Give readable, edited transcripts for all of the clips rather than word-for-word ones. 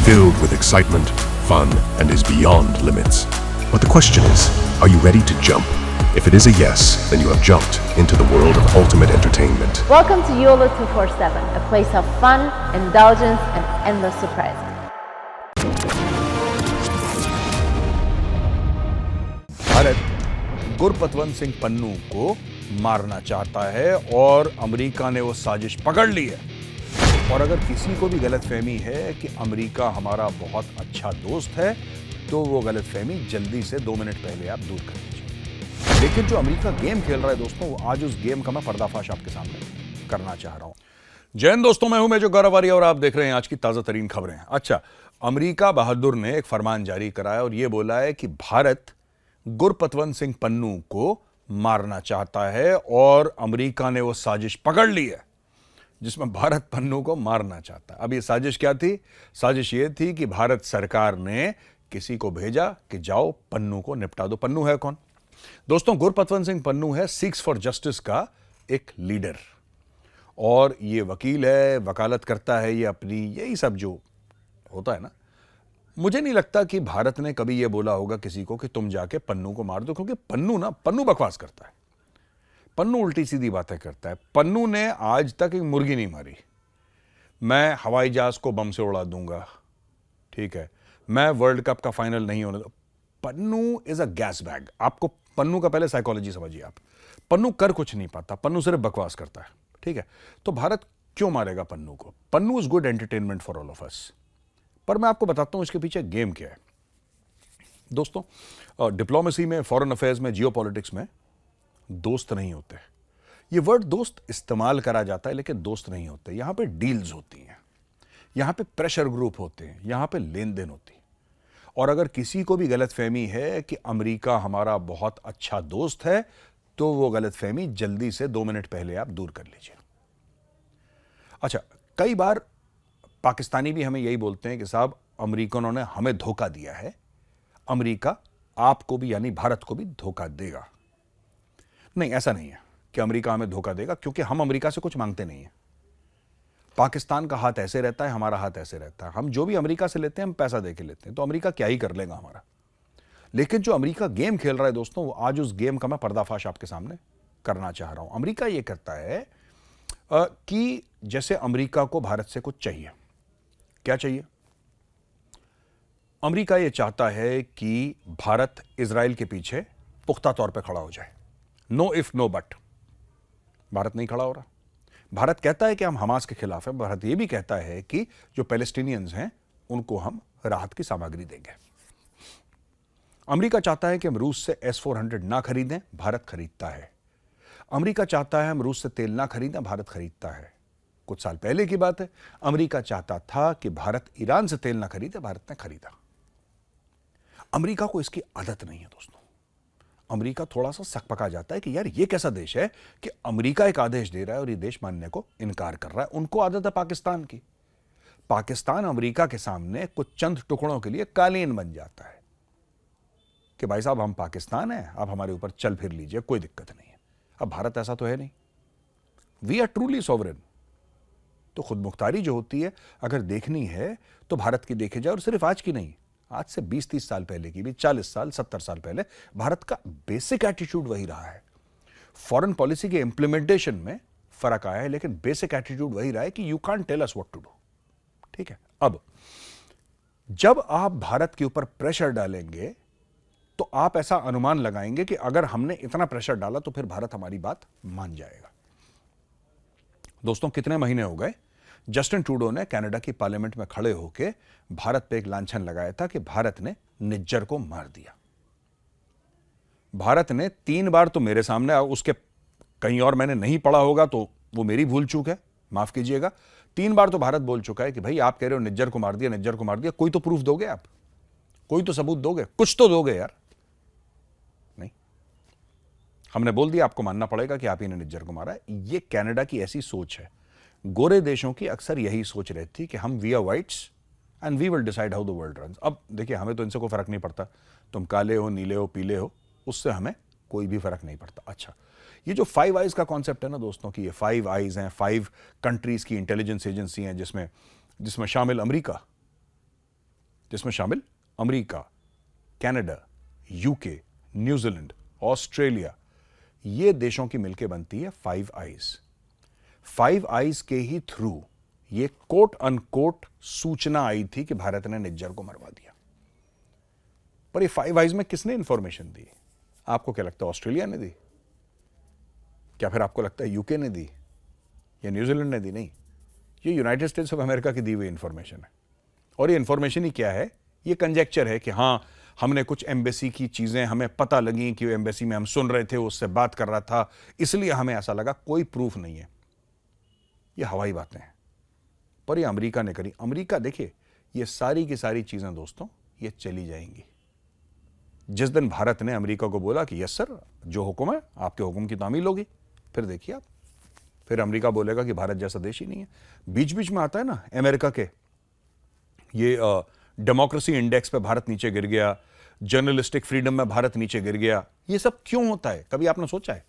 filled with excitement, fun, and is beyond limits. But the question is, are you ready to jump? If it is a yes, then you have jumped into the world of ultimate entertainment. Welcome to YOLO 247, a place of fun, indulgence, and endless surprises. Bharat Gurpatwant Singh Pannu को मारना चाहता है और America ने वो साजिश पकड़ ली है। और अगर किसी को भी गलतफहमी है कि अमेरिका हमारा बहुत अच्छा दोस्त है, तो वो गलतफहमी जल्दी से 2 मिनट पहले आप दूर कर लीजिए। लेकिन जो अमेरिका गेम खेल रहा है दोस्तों, वो आज उस गेम का मैं पर्दाफाश आपके सामने करना चाह रहा हूं। जय हिंद दोस्तों, मैं हूं मेजर गौरव आर्य और आप देख रहे हैं आज की ताजा तरीन खबरें। अच्छा, अमेरिका बहादुर ने एक फरमान जारी कराया और यह बोला है कि भारत गुरपतवंत सिंह पन्नू को मारना चाहता है और अमेरिका ने वो साजिश पकड़ ली है जिसमें भारत पन्नू को मारना चाहता है। अब ये साजिश क्या थी? साजिश ये थी कि भारत सरकार ने किसी को भेजा कि जाओ पन्नू को निपटा दो। पन्नू है कौन दोस्तों? गुरपतवंत सिंह पन्नू है सिक्स फॉर जस्टिस का एक लीडर और ये वकील है, वकालत करता है, ये अपनी यही सब जो होता है ना। मुझे नहीं लगता कि भारत ने कभी यह बोला होगा किसी को कि तुम जाके पन्नू को मार दो, क्योंकि पन्नू बकवास करता है, पन्नू उल्टी सीधी बातें करता है। पन्नू ने आज तक एक मुर्गी नहीं मारी। मैं हवाई जहाज को बम से उड़ा दूंगा, ठीक है, मैं वर्ल्ड कप का फाइनल नहीं होने दो। Pannu is a gas bag. आपको पन्नू का पहले साइकोलॉजी समझिए आप। पन्नू कर कुछ नहीं पाता, पन्नू सिर्फ बकवास करता है, ठीक है। तो भारत क्यों मारेगा पन्नू को? Pannu is good entertainment for all of us. पर मैं आपको बताता हूं इसके पीछे गेम क्या है दोस्तों। डिप्लोमेसी में, फॉरेन अफेयर्स में, जियोपॉलिटिक्स में दोस्त नहीं होते। ये वर्ड दोस्त इस्तेमाल करा जाता है लेकिन दोस्त नहीं होते। यहां पे डील्स होती हैं, यहां पे प्रेशर ग्रुप होते हैं, यहां पे लेन देन होती है। और अगर किसी को भी गलतफहमी है कि अमेरिका हमारा बहुत अच्छा दोस्त है, तो वो गलतफहमी जल्दी से 2 मिनट पहले आप दूर कर लीजिए। अच्छा, कई बार पाकिस्तानी भी हमें यही बोलते हैं कि साहब अमेरिकनों ने हमें धोखा दिया है, अमेरिका आपको भी यानी भारत को भी धोखा देगा। नहीं, ऐसा नहीं है कि अमेरिका हमें धोखा देगा, क्योंकि हम अमेरिका से कुछ मांगते नहीं है। पाकिस्तान का हाथ ऐसे रहता है, हमारा हाथ ऐसे रहता है। हम जो भी अमेरिका से लेते हैं हम पैसा दे के लेते हैं, तो अमेरिका क्या ही कर लेगा हमारा। लेकिन जो अमेरिका गेम खेल रहा है दोस्तों, वो आज उस गेम का मैं पर्दाफाश आपके सामने करना चाह रहा हूं। अमेरिका ये करता है कि जैसे अमेरिका को भारत से कुछ चाहिए। क्या चाहिए? अमेरिका यह चाहता है कि भारत इजराइल के पीछे पुख्ता तौर पे खड़ा हो जाए। No if no but. Bharat नहीं खड़ा हो रहा। भारत कहता है कि हम हमास के खिलाफ हैं। भारत यह भी कहता है कि जो पैलेस्टीनियंस हैं उनको हम राहत की सामग्री देंगे। अमेरिका चाहता है कि हम रूस से S-400 ना खरीदें, भारत खरीदता है। अमेरिका चाहता है हम रूस से तेल ना खरीदें, भारत खरीदता है। कुछ साल पहले की बात है, अमेरिका चाहता था कि भारत ईरान से तेल ना खरीदे, भारत ने खरीदा। अमेरिका को इसकी आदत नहीं है दोस्तों। अमेरिका थोड़ा सा सकपका जाता है कि यार ये कैसा देश है कि अमेरिका एक आदेश दे रहा है और ये देश मानने को इनकार कर रहा है। उनको आदत है पाकिस्तान की। पाकिस्तान अमेरिका के सामने कुछ चंद टुकड़ों के लिए कालीन बन जाता है कि भाई साहब हम पाकिस्तान हैं, आप हमारे ऊपर चल फिर लीजिए, कोई दिक्कत नहीं है। अब भारत ऐसा तो है नहीं। We are truly sovereign. तो खुद मुख्तारी जो होती है अगर देखनी है तो भारत की देखे जाए, और सिर्फ आज की नहीं, आज से 20-30 साल पहले की भी, 40 साल 70 साल पहले भारत का बेसिक एटीट्यूड वही रहा है। फॉरेन पॉलिसी के इंप्लीमेंटेशन में फर्क आया है, लेकिन बेसिक एटीट्यूड वही रहा है कि you can't tell us what to do, ठीक है। अब जब आप भारत के ऊपर प्रेशर डालेंगे तो आप ऐसा अनुमान लगाएंगे कि अगर हमने इतना प्रेशर डाला तो फिर भारत हमारी बात मान जाएगा। दोस्तों, कितने महीने हो गए जस्टिन ट्रूडो ने कनाडा की पार्लियामेंट में खड़े होकर भारत पे एक लांछन लगाया था कि भारत ने निज्जर को मार दिया। भारत ने 3 बार तो मेरे सामने, उसके कहीं और मैंने नहीं पढ़ा होगा तो वो मेरी भूल चूक है, माफ कीजिएगा। 3 बार तो भारत बोल चुका है कि भाई आप कह रहे हो निज्जर को मार दिया, निज्जर को मार दिया, कोई तो प्रूफ दोगे आप, कोई तो सबूत दोगे, कुछ तो दोगे यार। नहीं, हमने बोल दिया, आपको मानना पड़ेगा कि आप ही ने निज्जर को मारा है। ये कनाडा की ऐसी सोच है। गोरे देशों की अक्सर यही सोच रहती है कि हम we are whites and we will decide how the world runs. अब देखिए, हमें तो इनसे कोई फर्क नहीं पड़ता, तुम काले हो, नीले हो, पीले हो, उससे हमें कोई भी फर्क नहीं पड़ता। अच्छा, ये जो 5 आइज का कॉन्सेप्ट है ना दोस्तों, कि ये 5 आइज हैं, 5 कंट्रीज की इंटेलिजेंस एजेंसी हैं जिसमें शामिल अमेरिका, जिसमें शामिल America, Canada, UK, New Zealand, Australia, ये देशों की मिलकर बनती है फाइव आइज। फाइव आइज के ही थ्रू ये कोट अनकोट सूचना आई थी कि भारत ने निज्जर को मरवा दिया। पर ये फाइव आइज में किसने इंफॉर्मेशन दी? आपको क्या लगता है ऑस्ट्रेलिया ने दी? क्या फिर आपको लगता है यूके ने दी या न्यूजीलैंड ने दी? नहीं, ये यूनाइटेड स्टेट्स ऑफ अमेरिका की दी हुई इंफॉर्मेशन है। और ये इंफॉर्मेशन ही क्या है? ये कंजेक्चर है कि हां, हमने कुछ एम्बेसी की चीजें हमें पता लगी कि एम्बेसी में हम सुन रहे थे, उससे बात कर रहा था, इसलिए हमें ऐसा लगा। कोई प्रूफ नहीं है, ये हवाई बातें हैं। पर ये अमेरिका ने करी। अमेरिका, देखिए, ये सारी की सारी चीजें दोस्तों ये चली जाएंगी जिस दिन भारत ने अमेरिका को बोला कि यस सर, जो हुक्म है आपके हुक्म की तामील होगी। फिर देखिए आप, फिर अमेरिका बोलेगा कि भारत जैसा देश ही नहीं है। बीच बीच में आता है ना अमेरिका के ये डेमोक्रेसी इंडेक्स पे भारत नीचे गिर गया, जर्नलिस्टिक फ्रीडम में भारत नीचे गिर गया। ये सब क्यों होता है? कभी आपने सोचा है?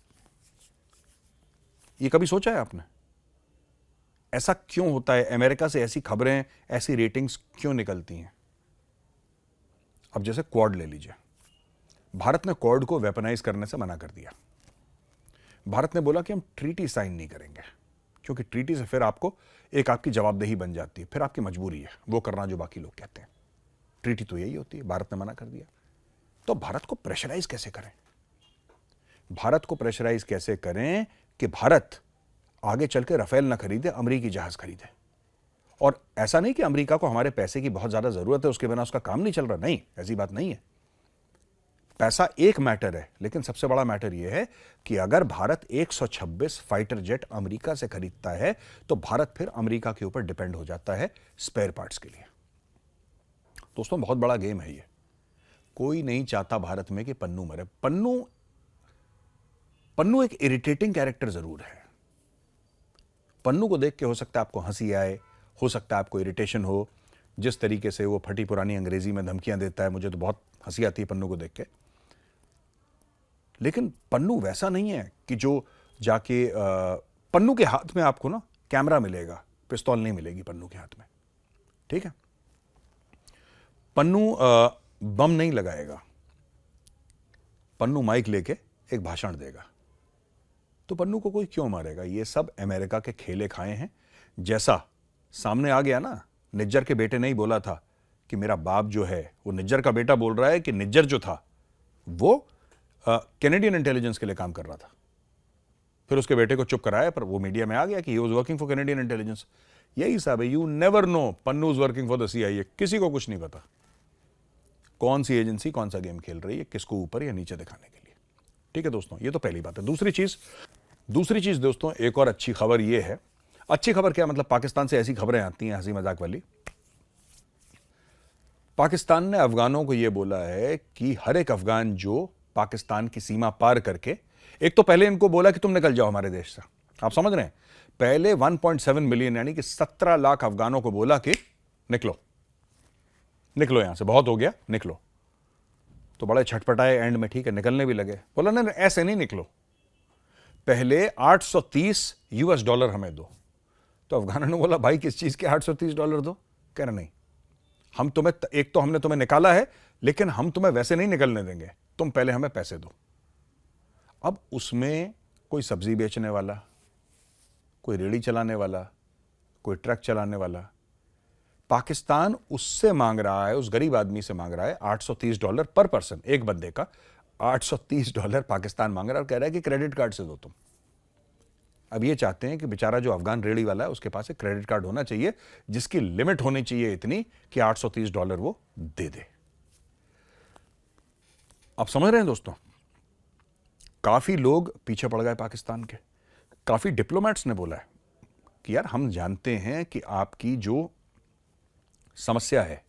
ये कभी सोचा है आपने? ऐसा क्यों होता है? अमेरिका से ऐसी खबरें, ऐसी रेटिंग्स क्यों निकलती हैं? अब जैसे क्वाड ले लीजिए, भारत ने क्वाड को वेपनाइज करने से मना कर दिया। भारत ने बोला कि हम ट्रीटी साइन नहीं करेंगे, क्योंकि ट्रीटी से फिर आपको आपकी जवाबदेही बन जाती है, फिर आपकी मजबूरी है वो करना जो बाकी लोग कहते हैं। ट्रीटी तो यही होती है। भारत ने मना कर दिया, तो भारत को प्रेशराइज कैसे करें? भारत को प्रेशराइज कैसे करें कि भारत आगे चल के राफेल ना खरीदे, अमेरिकी जहाज खरीदे। और ऐसा नहीं कि अमेरिका को हमारे पैसे की बहुत ज्यादा जरूरत है, उसके बिना उसका काम नहीं चल रहा, नहीं, ऐसी बात नहीं है। पैसा एक मैटर है, लेकिन सबसे बड़ा मैटर यह है कि अगर भारत 126 फाइटर जेट अमेरिका से खरीदता है तो भारत फिर अमेरिका के ऊपर डिपेंड हो जाता है स्पेयर पार्ट्स के लिए। दोस्तों, बहुत बड़ा गेम है ये। कोई नहीं चाहता भारत में कि पन्नू मरे। पन्नू एक इरिटेटिंग कैरेक्टर जरूर है। पन्नू को देख के हो सकता है आपको हंसी आए, हो सकता है आपको इरिटेशन हो। जिस तरीके से वो फटी पुरानी अंग्रेजी में धमकियां देता है, मुझे तो बहुत हंसी आती है पन्नू को देख के। लेकिन पन्नू वैसा नहीं है कि जो जाके पन्नू के हाथ में आपको ना कैमरा मिलेगा, पिस्तौल नहीं मिलेगी पन्नू के हाथ में, ठीक है? पन्नू बम नहीं लगाएगा, पन्नू माइक लेके एक भाषण देगा। तो पन्नू को कोई क्यों मारेगा? ये सब अमेरिका के खेले खाए हैं। जैसा सामने आ गया ना, निज्जर के बेटे ने ही बोला था कि मेरा बाप जो है वो निज्जर का बेटा बोल रहा है कि निज्जर जो था वो कैनेडियन इंटेलिजेंस के लिए काम कर रहा था। फिर उसके बेटे को चुप कराया, पर वो मीडिया में आ गया कि he was working for Canadian intelligence. यही सब है, you never know Pannu is working for the CIA. किसी को कुछ नहीं पता कौन सी एजेंसी कौन सा गेम खेल रही है, किसको ऊपर या नीचे दिखाने के लिए। ठीक है दोस्तों, ये तो पहली बात है। दूसरी चीज दोस्तों, एक और अच्छी खबर ये है। अच्छी खबर क्या मतलब? पाकिस्तान से ऐसी खबरें आती हैं हंसी मजाक वाली। पाकिस्तान ने अफगानों को यह बोला है कि हर एक अफगान जो पाकिस्तान की सीमा पार करके, एक तो पहले इनको बोला कि तुम निकल जाओ हमारे देश से, आप समझ रहे हैं? पहले 1.7 मिलियन यानी कि 17 लाख अफगानों को बोला कि निकलो निकलो यहां से, बहुत हो गया, निकलो। तो बड़े छटपटाए एंड में, ठीक है, निकलने भी लगे। बोला नहीं, ऐसे नहीं निकलो, पहले 830 यूएस डॉलर हमें दो। तो अफगानों ने बोला भाई किस चीज के 830 डॉलर दो? कह रहे नहीं, हम तुम्हें, एक तो हमने तुम्हें निकाला है, लेकिन हम तुम्हें वैसे नहीं निकलने देंगे, तुम पहले हमें पैसे दो। अब उसमें कोई सब्जी बेचने वाला, कोई रेड़ी चलाने वाला, कोई ट्रक चलाने वाला, पाकिस्तान उससे मांग रहा है, उस गरीब आदमी से मांग रहा है 830 डॉलर पर पर्सन, एक बंदे का 830 डॉलर पाकिस्तान मांग रहा है और कह रहा है कि क्रेडिट कार्ड से दो तुम। अब ये चाहते हैं कि बेचारा जो अफगान रेड़ी वाला है उसके पास एक क्रेडिट कार्ड होना चाहिए जिसकी लिमिट होनी चाहिए इतनी कि 830 डॉलर वो दे दे। आप समझ रहे हैं दोस्तों? काफी लोग पीछे पड़ गए पाकिस्तान के। काफी डिप्लोमेट्स ने बोला है कि यार हम जानते हैं कि आपकी जो समस्या है,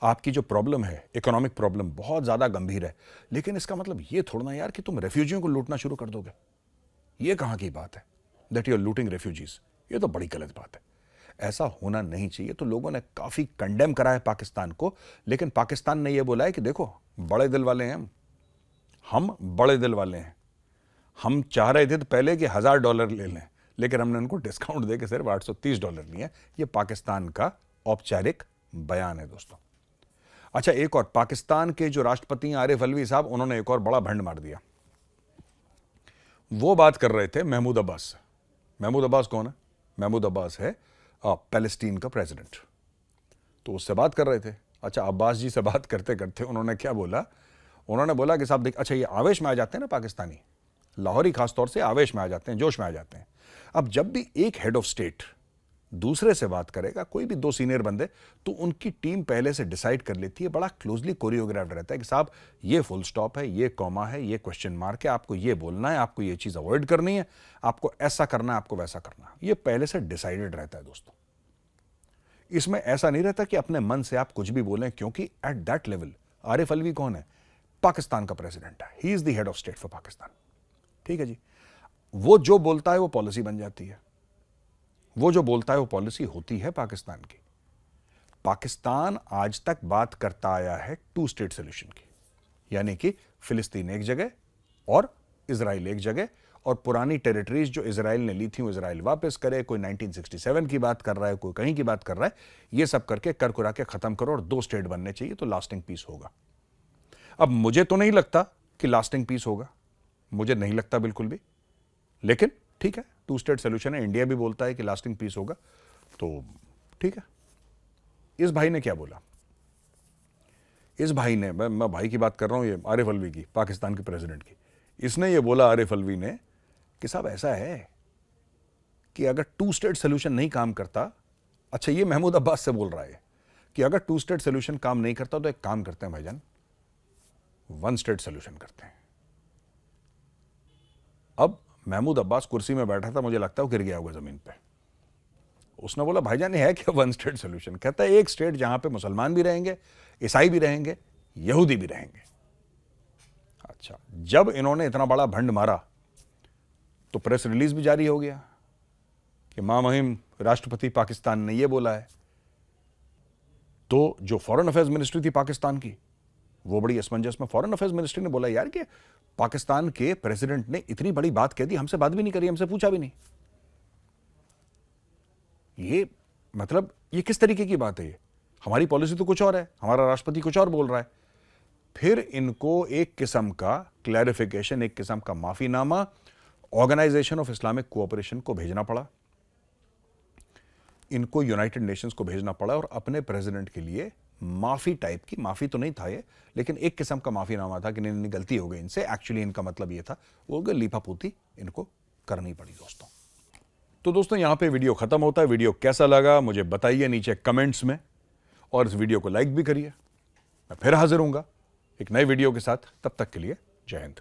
आपकी जो प्रॉब्लम है, इकोनॉमिक प्रॉब्लम बहुत ज्यादा गंभीर है, लेकिन इसका मतलब ये थोड़ा ना यार कि तुम रेफ्यूजियों को लूटना शुरू कर दोगे। ये कहां की बात है that you are looting refugees? ये तो बड़ी गलत बात है, ऐसा होना नहीं चाहिए। तो लोगों ने काफी कंडेम करा है पाकिस्तान को, लेकिन पाकिस्तान ने यह बोला है कि देखो बड़े दिल वाले हैं हम बड़े दिल वाले हैं। हम चाह रहे थे तो पहले कि $1000 ले लें, लेकिन हमने उनको डिस्काउंट देकर सिर्फ $830 लिए। ये पाकिस्तान का औपचारिक बयान है दोस्तों। अच्छा, एक और, पाकिस्तान के जो राष्ट्रपति आरिफ अलवी साहब, उन्होंने एक और बड़ा भंड मार दिया। वो बात कर रहे थे महमूद अब्बास से। महमूद अब्बास कौन है? महमूद अब्बास है पैलेस्टीन का प्रेसिडेंट। तो उससे बात कर रहे थे। अच्छा, अब्बास जी से बात करते करते उन्होंने क्या बोला? उन्होंने बोला कि साहब अच्छा, ये आवेश में आ जाते हैं ना पाकिस्तानी, लाहौरी खासतौर से आवेश में आ जाते हैं, जोश में आ जाते हैं। अब जब भी एक हेड ऑफ स्टेट दूसरे से बात करेगा, कोई भी दो सीनियर बंदे, तो उनकी टीम पहले से डिसाइड कर लेती है, बड़ा क्लोजली कोरियोग्राफ्ड रहता है कि साहब ये फुल स्टॉप है, ये कॉमा है, ये क्वेश्चन मार्क है, आपको ये बोलना है, आपको ये चीज अवॉइड करनी है, आपको ऐसा करना है, आपको वैसा करना है। ये पहले से डिसाइडेड रहता है दोस्तों। इसमें ऐसा नहीं रहता कि अपने मन से आप कुछ भी बोलें, क्योंकि at that level Arif Alvi कौन है? पाकिस्तान का प्रेसिडेंट है। He is the head of state for Pakistan. ठीक है जी। वो जो बोलता है वो पॉलिसी बन जाती है, वो जो बोलता है वो पॉलिसी होती है पाकिस्तान की। पाकिस्तान आज तक बात करता आया है टू स्टेट सोल्यूशन की, यानी कि फिलिस्तीन एक जगह और इजराइल एक जगह, और पुरानी टेरिटरीज जो इजराइल ने ली थी वो इजराइल वापस करे। कोई 1967 की बात कर रहा है, कोई कहीं की बात कर रहा है। ये सब करके कर कुरा के खत्म करो और दो स्टेट बनने चाहिए, तो लास्टिंग पीस होगा। अब मुझे तो नहीं लगता कि लास्टिंग पीस होगा, मुझे नहीं लगता बिल्कुल भी, लेकिन ठीक है, टू स्टेट सोल्यूशन है। इंडिया भी बोलता है कि लास्टिंग पीस होगा, तो ठीक है। इस भाई ने क्या बोला? इस भाई ने, मैं भाई की बात कर रहा हूं, ये आरिफ अलवी की, पाकिस्तान के प्रेसिडेंट की। इसने ये बोला, आरिफ अलवी ने, कि साहब ऐसा है कि अगर टू स्टेट सोल्यूशन नहीं काम करता, अच्छा ये महमूद अब्बास से बोल रहा है कि अगर टू स्टेट सोल्यूशन काम नहीं करता तो एक काम करते हैं भाईजान, वन स्टेट सोल्यूशन करते हैं। अब महमूद अब्बास कुर्सी में बैठा था, मुझे लगता है वो गिर गया होगा जमीन पे। उसने बोला, भाईजान ये है क्या वन स्टेट सोल्यूशन? कहता है एक स्टेट जहां पे मुसलमान भी रहेंगे, ईसाई भी रहेंगे, यहूदी भी रहेंगे। अच्छा, जब इन्होंने इतना बड़ा भंड मारा तो प्रेस रिलीज भी जारी हो गया कि मां मुहिम राष्ट्रपति पाकिस्तान ने यह बोला है। तो जो फॉरेन अफेयर्स मिनिस्ट्री थी पाकिस्तान की, वो बड़ी असमंजस में, फॉरेन अफेयर्स मिनिस्ट्री ने बोला, यार कि पाकिस्तान के प्रेसिडेंट ने इतनी बड़ी बात कह दी, हमसे बात भी नहीं करी, हमसे पूछा भी नहीं। ये मतलब ये किस तरीके की बात है? ये हमारी पॉलिसी तो कुछ और है, हमारा राष्ट्रपति कुछ और बोल रहा है। फिर इनको एक किस्म का क्लैरिफिकेशन, एक किस्म का माफीनामा ऑर्गेनाइजेशन ऑफ इस्लामिक कोऑपरेशन को भेजना पड़ा, इनको यूनाइटेड नेशंस को भेजना पड़ा, और अपने प्रेसिडेंट के लिए माफी टाइप की, माफी तो नहीं था ये, लेकिन एक किस्म का माफीनामा था कि नहीं गलती हो गई इनसे। एक्चुअली इनका मतलब ये था, वो लीपापोती इनको करनी पड़ी दोस्तों। तो दोस्तों यहां पे वीडियो खत्म होता है। वीडियो कैसा लगा मुझे बताइए नीचे कमेंट्स में, और इस वीडियो को लाइक भी करिए। मैं फिर हाजिर हूंगा एक नए वीडियो के साथ, तब तक के लिए जय हिंद।